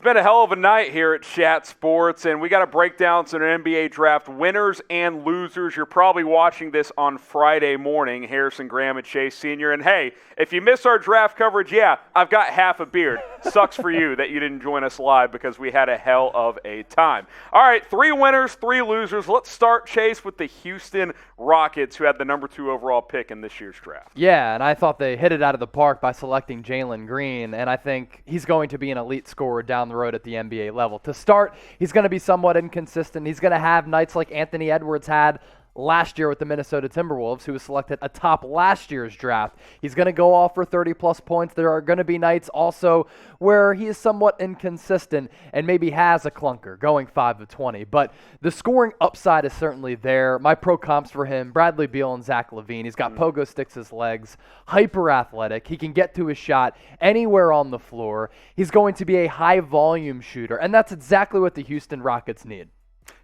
been a hell of a night here at Chat Sports, and we got to break down some NBA draft winners and losers. You're probably watching this on Friday morning, Harrison Graham and Chase Sr. And hey, if you miss our draft coverage, yeah, I've got half a beard. Sucks for you that you didn't join us live because we had a hell of a time. All right, 3 winners, 3 losers. Let's start, Chase, with the Houston Rockets, who had the number 2 overall pick in this year's draft. Yeah, and I thought they hit it out of the park by selecting Jalen Green, and I think he's going to be an elite scorer down the road at the NBA level. To start, he's going to be somewhat inconsistent. He's going to have nights like Anthony Edwards had last year with the Minnesota Timberwolves, who was selected atop last year's draft. He's going to go off for 30-plus points. There are going to be nights also where he is somewhat inconsistent and maybe has a clunker going 5 of 20. But the scoring upside is certainly there. My pro comps for him, Bradley Beal and Zach LaVine. He's got pogo sticks his legs, hyper athletic. He can get to his shot anywhere on the floor. He's going to be a high-volume shooter, and that's exactly what the Houston Rockets need.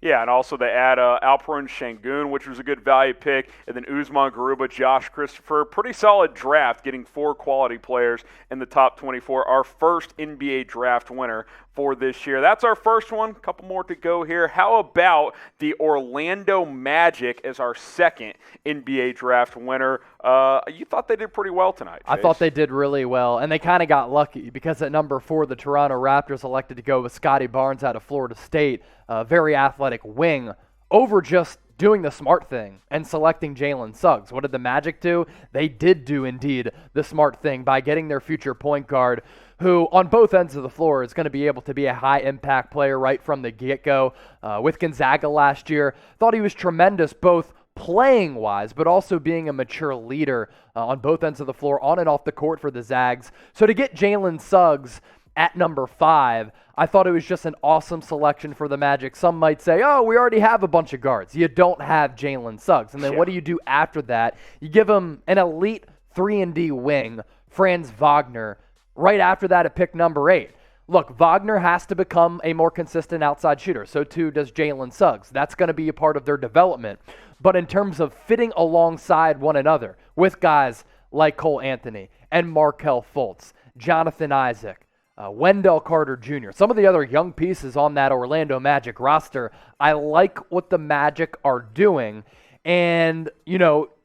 Yeah, and also they add Alperen Şengün, which was a good value pick, and then Usman Garuba, Josh Christopher. Pretty solid draft, getting 4 quality players in the top 24. Our first NBA draft winner for this year. That's our first one. A couple more to go here. How about the Orlando Magic as our second NBA draft winner? You thought they did pretty well tonight, Chase. I thought they did really well, and they kind of got lucky because at number 4, the Toronto Raptors elected to go with Scotty Barnes out of Florida State, a very athletic wing, over just doing the smart thing and selecting Jalen Suggs. What did the Magic do? They did do, indeed, the smart thing by getting their future point guard, who on both ends of the floor is going to be able to be a high-impact player right from the get-go. With Gonzaga last year, thought he was tremendous both playing-wise, but also being a mature leader on both ends of the floor, on and off the court for the Zags. So to get Jalen Suggs at number 5, I thought it was just an awesome selection for the Magic. Some might say, oh, we already have a bunch of guards. You don't have Jalen Suggs. And then what do you do after that? You give him an elite 3-and-D wing, Franz Wagner, right after that at pick number 8. Look, Wagner has to become a more consistent outside shooter. So too does Jalen Suggs. That's going to be a part of their development. But in terms of fitting alongside one another with guys like Cole Anthony and Markelle Fultz, Jonathan Isaac, Wendell Carter Jr., some of the other young pieces on that Orlando Magic roster, I like what the Magic are doing. And,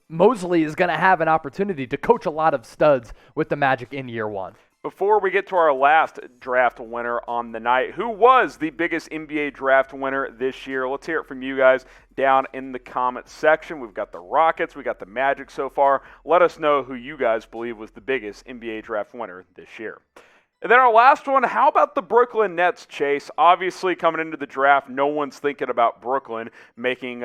Mosley is going to have an opportunity to coach a lot of studs with the Magic in year 1. Before we get to our last draft winner on the night, who was the biggest NBA draft winner this year? Let's hear it from you guys down in the comment section. We've got the Rockets, we got the Magic so far. Let us know who you guys believe was the biggest NBA draft winner this year. And then our last one, how about the Brooklyn Nets, Chase? Obviously, coming into the draft, no one's thinking about Brooklyn making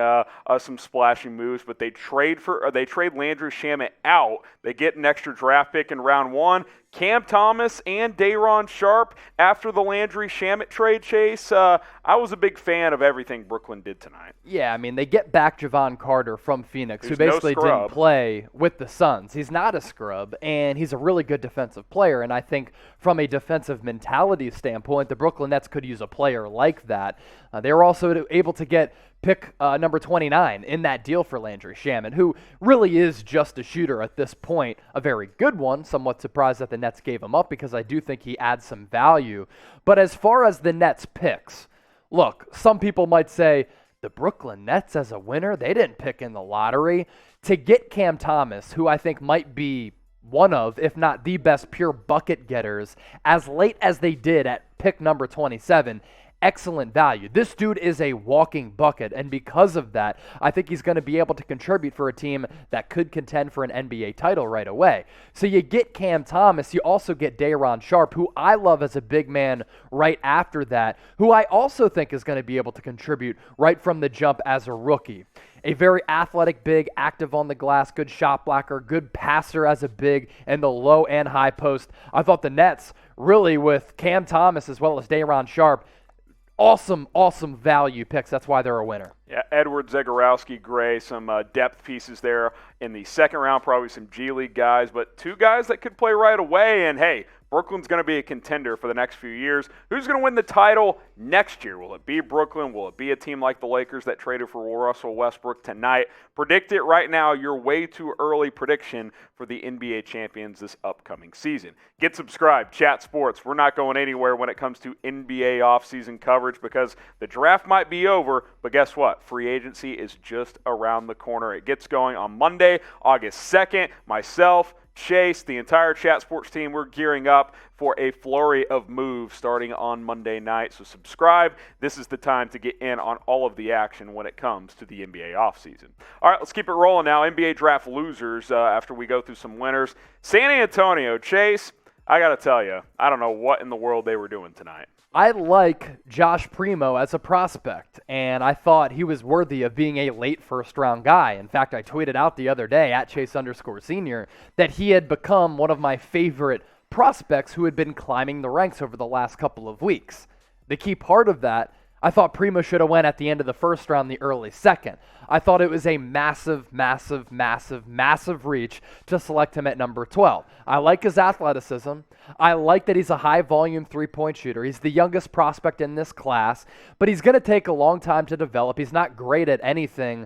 some splashy moves, but they trade Landry Shamet out. They get an extra draft pick in round 1. Cam Thomas and Day'Ron Sharpe after the Landry Shamet trade, Chase. I was a big fan of everything Brooklyn did tonight. Yeah, I mean, they get back Javon Carter from Phoenix, who basically didn't play with the Suns. He's not a scrub, and he's a really good defensive player. And I think from a defensive mentality standpoint, the Brooklyn Nets could use a player like that. They were also able to get pick number 29 in that deal for Landry Shamet, who really is just a shooter at this point, a very good one. Somewhat surprised that the Nets gave him up because I do think he adds some value. But as far as the Nets picks, look, some people might say, the Brooklyn Nets as a winner, they didn't pick in the lottery. To get Cam Thomas, who I think might be one of, if not the best pure bucket getters, as late as they did at pick number 27, excellent value. This dude is a walking bucket, and because of that, I think he's going to be able to contribute for a team that could contend for an NBA title right away. So you get Cam Thomas, you also get Day'Ron Sharpe, who I love as a big man right after that, who I also think is going to be able to contribute right from the jump as a rookie. A very athletic big, active on the glass, good shot blocker, good passer as a big in the low and high post. I thought the Nets, really with Cam Thomas as well as Day'Ron Sharpe, awesome value picks. That's why they're a winner. Yeah, Edward Zagorowski, Gray, some depth pieces there in the second round, probably some G League guys, but two guys that could play right away. And hey, Brooklyn's going to be a contender for the next few years. Who's going to win the title next year? Will it be Brooklyn? Will it be a team like the Lakers that traded for Russell Westbrook tonight? Predict it right now. Your way too early prediction for the NBA champions this upcoming season. Get subscribed. Chat Sports. We're not going anywhere when it comes to NBA offseason coverage because the draft might be over, but guess what? Free agency is just around the corner. It gets going on Monday, August 2nd. Myself, Chase, the entire Chat Sports team, we're gearing up for a flurry of moves starting on Monday night. So subscribe. This is the time to get in on all of the action when it comes to the NBA offseason. All right, let's keep it rolling now. NBA draft losers after we go through some winners. San Antonio, Chase, I got to tell you, I don't know what in the world they were doing tonight. I like Josh Primo as a prospect, and I thought he was worthy of being a late first-round guy. In fact, I tweeted out the other day, at Chase_Senior, that he had become one of my favorite prospects who had been climbing the ranks over the last couple of weeks. The key part of that, I thought Primo should have went at the end of the first round, the early second. I thought it was a massive reach to select him at number 12. I like his athleticism. I like that he's a high-volume three-point shooter. He's the youngest prospect in this class, but he's going to take a long time to develop. He's not great at anything,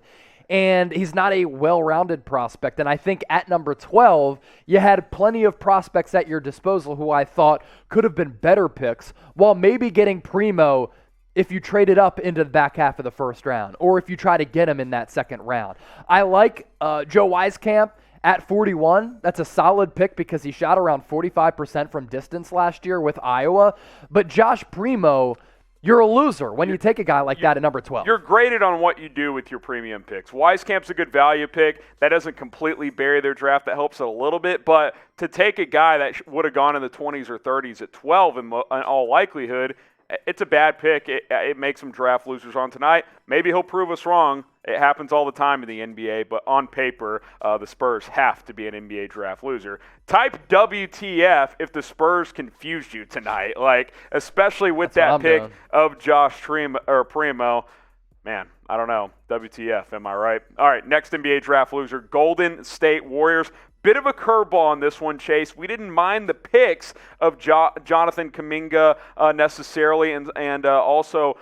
and he's not a well-rounded prospect. And I think at number 12, you had plenty of prospects at your disposal who I thought could have been better picks, while maybe getting Primo if you trade it up into the back half of the first round, or if you try to get him in that second round. I like Joe Wieskamp at 41. That's a solid pick because he shot around 45% from distance last year with Iowa. But Josh Primo, you're a loser when you take a guy like that at number 12. You're graded on what you do with your premium picks. Wieskamp's a good value pick. That doesn't completely bury their draft. That helps it a little bit. But to take a guy that would have gone in the 20s or 30s at 12 in all likelihood, it's a bad pick. It makes some draft losers on tonight. Maybe he'll prove us wrong. It happens all the time in the NBA, but on paper, the Spurs have to be an NBA draft loser. Type WTF if the Spurs confused you tonight, especially with that pick of Josh Primo. Man, I don't know. WTF, am I right? All right, next NBA draft loser, Golden State Warriors. Bit of a curveball on this one, Chase. We didn't mind the picks of Jonathan Kuminga necessarily, and also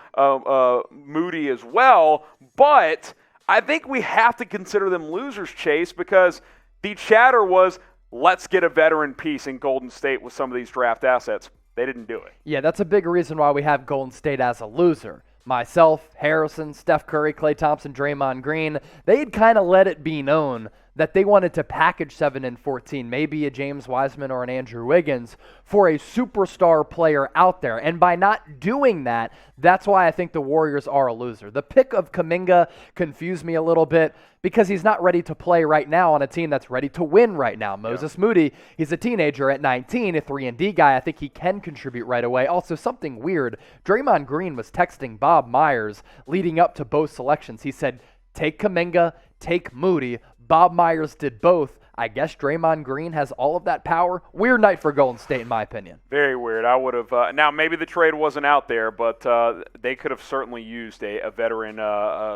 Moody as well. But I think we have to consider them losers, Chase, because the chatter was, let's get a veteran piece in Golden State with some of these draft assets. They didn't do it. Yeah, that's a big reason why we have Golden State as a loser. Myself, Harrison, Steph Curry, Klay Thompson, Draymond Green, they'd kind of let it be known that they wanted to package 7 and 14, maybe a James Wiseman or an Andrew Wiggins, for a superstar player out there. And by not doing that, that's why I think the Warriors are a loser. The pick of Kuminga confused me a little bit because he's not ready to play right now on a team that's ready to win right now. Moses Moody, he's a teenager at 19, a 3-and-D guy. I think he can contribute right away. Also, something weird, Draymond Green was texting Bob Myers leading up to both selections. He said, take Kuminga, take Moody. Bob Myers did both. I guess Draymond Green has all of that power. Weird night for Golden State, in my opinion. Very weird. I would have now maybe the trade wasn't out there, but they could have certainly used a veteran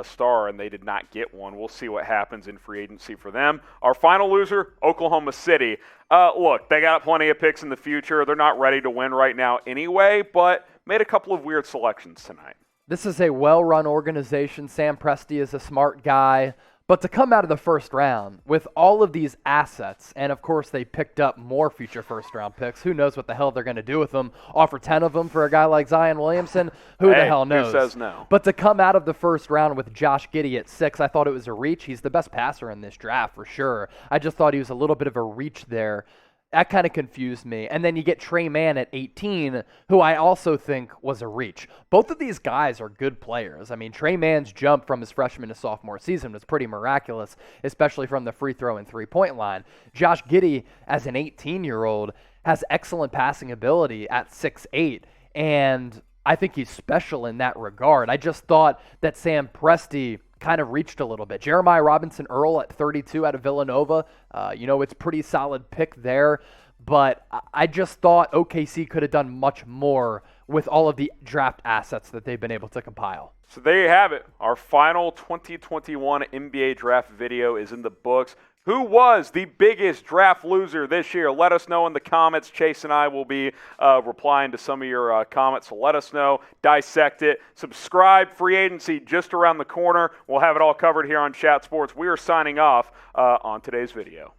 star, and they did not get one. We'll see what happens in free agency for them. Our final loser, Oklahoma City. Look, they got plenty of picks in the future. They're not ready to win right now anyway, but made a couple of weird selections tonight. This is a well-run organization. Sam Presti is a smart guy. But to come out of the first round with all of these assets, and of course they picked up more future first-round picks. Who knows what the hell they're going to do with them? Offer 10 of them for a guy like Zion Williamson? Who the hell knows? Who says no? But to come out of the first round with Josh Giddey at 6, I thought it was a reach. He's the best passer in this draft for sure. I just thought he was a little bit of a reach there. That kind of confused me. And then you get Trey Mann at 18, who I also think was a reach. Both of these guys are good players. I mean, Trey Mann's jump from his freshman to sophomore season was pretty miraculous, especially from the free throw and three-point line. Josh Giddey, as an 18-year-old, has excellent passing ability at 6'8", and I think he's special in that regard. I just thought that Sam Presti kind of reached a little bit. Jeremiah Robinson Earl at 32 out of Villanova. It's pretty solid pick there. But I just thought OKC could have done much more with all of the draft assets that they've been able to compile. So there you have it. Our final 2021 NBA draft video is in the books. Who was the biggest draft loser this year? Let us know in the comments. Chase and I will be replying to some of your comments, so let us know. Dissect it. Subscribe. Free agency just around the corner. We'll have it all covered here on Chat Sports. We are signing off on today's video.